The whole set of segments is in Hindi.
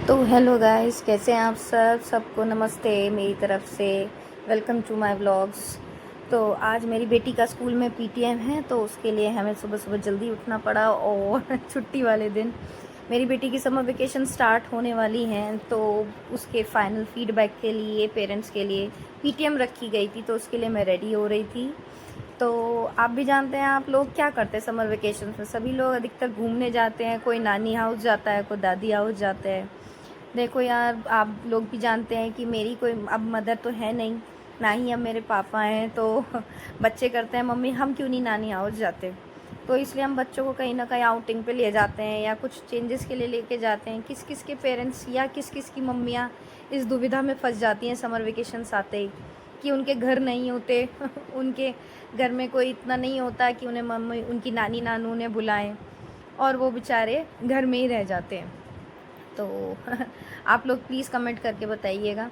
तो हेलो गाइस, कैसे हैं आप सबको नमस्ते मेरी तरफ से। Welcome to my vlogs. तो आज मेरी बेटी का स्कूल में पीटीएम है, तो उसके लिए हमें सुबह सुबह जल्दी उठना पड़ा। और छुट्टी वाले दिन मेरी बेटी की समर वेकेशन स्टार्ट होने वाली हैं, तो उसके फाइनल फीडबैक के लिए पेरेंट्स के लिए पीटीएम रखी गई थी, तो उसके लिए मैं रेडी हो रही थी। तो आप भी जानते हैं, आप लोग क्या करते हैं समर वेकेशन में? सभी लोग अधिकतर घूमने जाते हैं, कोई नानी हाउस जाता है, कोई दादी हाउस जाते हैं। देखो यार, आप लोग भी जानते हैं कि मेरी कोई अब मदर तो है नहीं, ना ही अब मेरे पापा हैं, तो बच्चे करते हैं मम्मी हम क्यों नहीं नानी हाउस जाते। तो इसलिए हम बच्चों को कहीं ना कहीं आउटिंग पे ले जाते हैं या कुछ चेंजेस के लिए लेके जाते हैं। किस किस के पेरेंट्स या किस किस की मम्मियाँ इस दुविधा में फंस जाती हैं समर वेकेशंस आते ही, कि उनके घर नहीं होते उनके घर में कोई इतना नहीं होता कि उन्हें मम्मी उनकी नानी नानू उन्हें बुलाएं, और वो बेचारे घर में ही रह जाते हैं। तो आप लोग प्लीज़ कमेंट करके बताइएगा।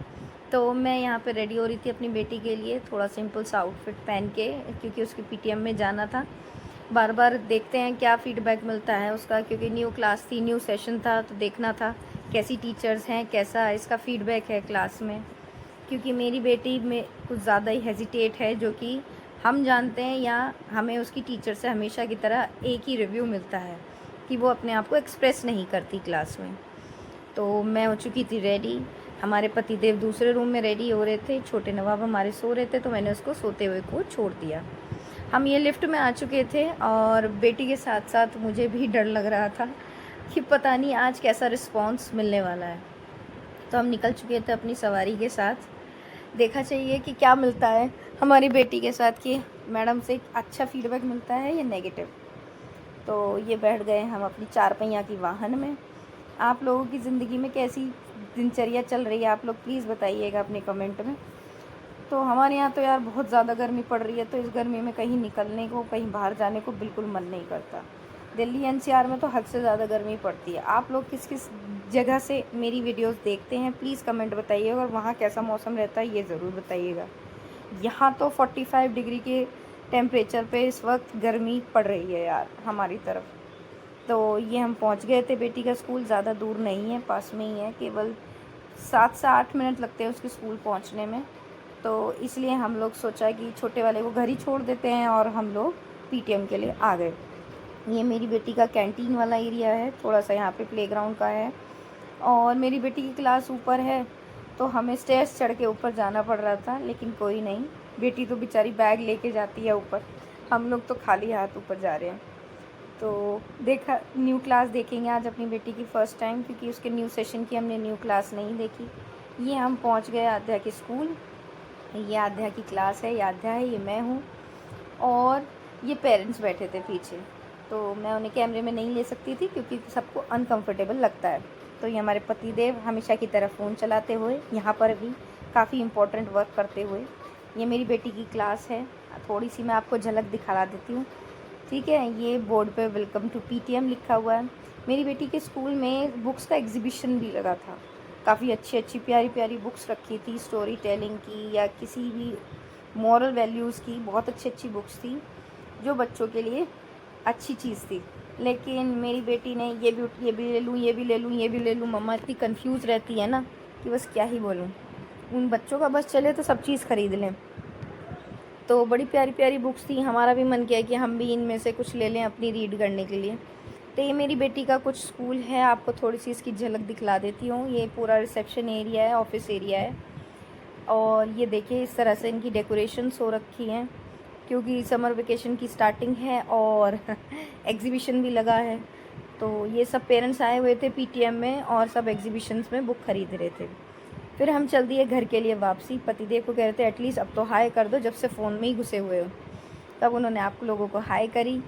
तो मैं यहाँ पे रेडी हो रही थी अपनी बेटी के लिए, थोड़ा सिंपल सा आउटफिट पहन के, क्योंकि उसकी पीटीएम में जाना था। बार बार देखते हैं क्या फ़ीडबैक मिलता है उसका, क्योंकि न्यू क्लास थी, न्यू सेशन था, तो देखना था कैसी टीचर्स हैं, कैसा इसका फ़ीडबैक है क्लास में। क्योंकि मेरी बेटी में कुछ ज़्यादा ही हेजिटेट है, जो कि हम जानते हैं, या हमें उसकी टीचर से हमेशा की तरह एक ही रिव्यू मिलता है कि वो अपने आप को एक्सप्रेस नहीं करती क्लास में। तो मैं हो चुकी थी रेडी, हमारे पतिदेव दूसरे रूम में रेडी हो रहे थे, छोटे नवाब हमारे सो रहे थे, तो मैंने उसको सोते हुए को छोड़ दिया। हम ये लिफ्ट में आ चुके थे, और बेटी के साथ साथ मुझे भी डर लग रहा था कि पता नहीं आज कैसा रिस्पॉन्स मिलने वाला है। तो हम निकल चुके थे अपनी सवारी के साथ। देखा चाहिए कि क्या मिलता है हमारी बेटी के साथ, कि मैडम से अच्छा फीडबैक मिलता है या नेगेटिव। तो ये बैठ गए हम अपनी 4 पहिया की वाहन में। आप लोगों की ज़िंदगी में कैसी दिनचर्या चल रही है, आप लोग प्लीज़ बताइएगा अपने कमेंट में। तो हमारे यहाँ तो यार बहुत ज़्यादा गर्मी पड़ रही है, तो इस गर्मी में कहीं निकलने को, कहीं बाहर जाने को बिल्कुल मन नहीं करता। दिल्ली एनसीआर में तो हद से ज़्यादा गर्मी पड़ती है। आप लोग किस किस जगह से मेरी वीडियोस देखते हैं, प्लीज़ कमेंट बताइएगा, और वहाँ कैसा मौसम रहता है ये ज़रूर बताइएगा। यहाँ तो 45 डिग्री के टेम्परेचर पे इस वक्त गर्मी पड़ रही है यार हमारी तरफ। तो ये हम पहुंच गए थे, बेटी का स्कूल ज़्यादा दूर नहीं है, पास में ही है, केवल 7 से 8 मिनट लगते हैं उसके स्कूल पहुंचने में। तो इसलिए हम लोग सोचा कि छोटे वाले को घर ही छोड़ देते हैं, और हम लोग पीटीएम के लिए आ गए। ये मेरी बेटी का कैंटीन वाला एरिया है, थोड़ा सा यहाँ पे प्लेग्राउंड का है, और मेरी बेटी की क्लास ऊपर है, तो हमें स्टेयर्स चढ़ के ऊपर जाना पड़ रहा था, लेकिन कोई नहीं, बेटी तो बेचारी बैग लेके जाती है ऊपर, हम लोग तो खाली हाथ ऊपर जा रहे हैं। तो देखा, न्यू क्लास देखेंगे आज अपनी बेटी की फ़र्स्ट टाइम, क्योंकि उसके न्यू सेशन की हमने न्यू क्लास नहीं देखी। ये हम पहुंच गए आध्या के स्कूल। ये आध्या की क्लास है, ये आध्या है, ये मैं हूँ, और ये पेरेंट्स बैठे थे पीछे। तो मैं उन्हें कैमरे में नहीं ले सकती थी, क्योंकि सबको अनकंफर्टेबल लगता है। तो ये हमारे पतिदेव हमेशा की तरह फ़ोन चलाते हुए, यहाँ पर भी काफ़ी इम्पोर्टेंट वर्क करते हुए। ये मेरी बेटी की क्लास है, थोड़ी सी मैं आपको झलक दिखा देती हूँ, ठीक है। ये बोर्ड पे वेलकम टू पीटीएम लिखा हुआ है। मेरी बेटी के स्कूल में बुक्स का एग्जीबिशन भी लगा था, काफ़ी अच्छी अच्छी प्यारी प्यारी बुक्स रखी थी, स्टोरी टेलिंग की या किसी भी मॉरल वैल्यूज़ की, बहुत अच्छी अच्छी बुक्स थी जो बच्चों के लिए अच्छी चीज़ थी। लेकिन मेरी बेटी ने ये भी ले लूँ, ये भी ले लूँ, ये भी ले लूँ, मम्मा इतनी कंफ्यूज रहती है ना कि बस क्या ही बोलूँ। उन बच्चों का बस चले तो सब चीज़ ख़रीद लें। तो बड़ी प्यारी प्यारी बुक्स थी, हमारा भी मन किया कि हम भी इनमें से कुछ ले लें अपनी रीड करने के लिए। तो ये मेरी बेटी का कुछ स्कूल है, आपको थोड़ी सी इसकी झलक दिखला देती हूँ। ये पूरा रिसेप्शन एरिया है, ऑफिस एरिया है, और ये देखिए इस तरह से इनकी डेकोरेशंस हो रखी हैं, क्योंकि समर वेकेशन की स्टार्टिंग है और एग्जीबिशन भी लगा है। तो ये सब पेरेंट्स आए हुए थे पीटीएम में, और सब एग्जीबिशंस में बुक खरीद रहे थे। फिर हम चल दिए घर के लिए वापसी। पतिदेव को कह रहे थे एटलीस्ट अब तो हाय कर दो, जब से फ़ोन में ही घुसे हुए हो। तब उन्होंने आप लोगों को हाय करी।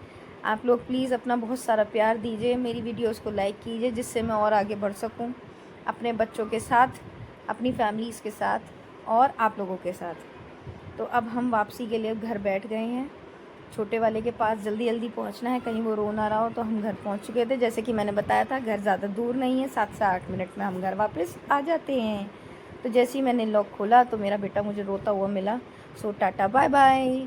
आप लोग प्लीज़ अपना बहुत सारा प्यार दीजिए, मेरी वीडियोस को लाइक कीजिए, जिससे मैं और आगे बढ़ सकूं अपने बच्चों के साथ, अपनी फैमिलीज़ के साथ, और आप लोगों के साथ। तो अब हम वापसी के लिए घर बैठ गए हैं। छोटे वाले के पास जल्दी जल्दी पहुंचना है, कहीं वो रो ना रहा हो। तो हम घर पहुंच चुके थे, जैसे कि मैंने बताया था, घर ज़्यादा दूर नहीं है, 7 से 8 मिनट में हम घर वापस आ जाते हैं। तो जैसे ही मैंने लॉक खोला तो मेरा बेटा मुझे रोता हुआ मिला। सो टाटा बाय बाय।